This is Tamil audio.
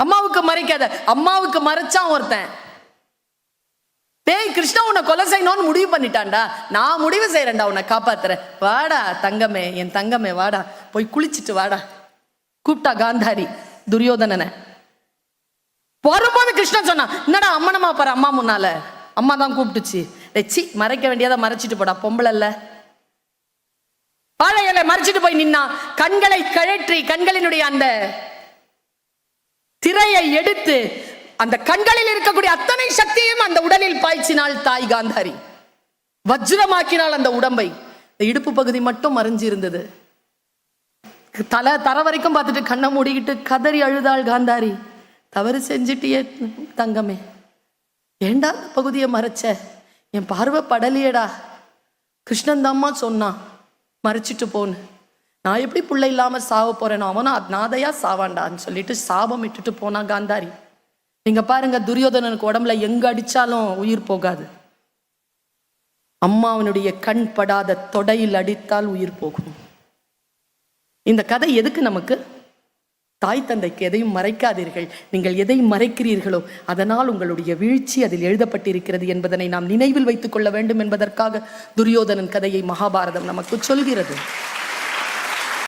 அம்மாவுக்கு மறைக்காத. அம்மாவுக்கு மறைச்சான் ஒருத்தன். டேய் கிருஷ்ணா உன்னை கொலை செய்யணும்னு முடிவு பண்ணிட்டான்டா, நான் முடிவு செய்யறேன்டா உன்னை காப்பாத்துறேன், வாடா தங்கமே, என் தங்கமே வாடா, போய் குளிச்சுட்டு வாடா. கூப்பிட்டா காந்தாரி துரியோதனனை. வரும்போது கிருஷ்ணன் சொன்னான், என்னடா அம்மனமா பாரு, அம்மா முன்னால அம்மா தான் கூப்பிட்டுச்சு. சி மறைக்க வேண்டியதை மறைச்சிட்டு போடா, பொம்பளை வாழையில மறைச்சிட்டு போய் நின்னா. கண்களை கழற்றி கண்களினுடைய அந்த திரையை எடுத்து அந்த கண்களில் இருக்கக்கூடிய அத்தனை சக்தியும் அந்த உடலில் பாய்ச்சினாள் தாய் காந்தாரி. வஜ்ரமாக்கினாள் அந்த உடம்பை. இடுப்பு பகுதி மட்டும் மறைஞ்சு இருந்தது. தர வரைக்கும் பார்த்துட்டு கண்ணை மூடிக்கிட்டு கதறி அழுதாள் காந்தாரி. தவறு செஞ்சுட்டியே தங்கமே, ஏண்டா பகுதியை மறைச்ச, என் பார்வை படலையேடா. கிருஷ்ணன் தாம்மா சொன்னான் மறைச்சிட்டு போன்னு. நான் எப்படி பிள்ளை இல்லாம சாவ போறேனோ அவனா நாதையா சாவாண்டான்னு சொல்லிட்டு சாபம் இட்டுட்டு போனா காந்தாரி. நீங்க பாருங்க, துரியோதனனுக்கு உடம்புல எங்க அடிச்சாலும் உயிர் போகாது. அம்மாவனுடைய கண் படாத தொடையில் அடித்தால் உயிர் போகும். இந்த கதை எதுக்கு நமக்கு? தாய் தந்தைக்கு எதையும் மறைக்காதீர்கள். நீங்கள் எதை மறைக்கிறீர்களோ அதனால் உங்களுடைய வீழ்ச்சி அதில் எழுதப்பட்டிருக்கிறது என்பதனை நாம் நினைவில் வைத்துக் கொள்ள வேண்டும் என்பதற்காக துரியோதனன் கதையை மகாபாரதம் நமக்கு சொல்கிறது.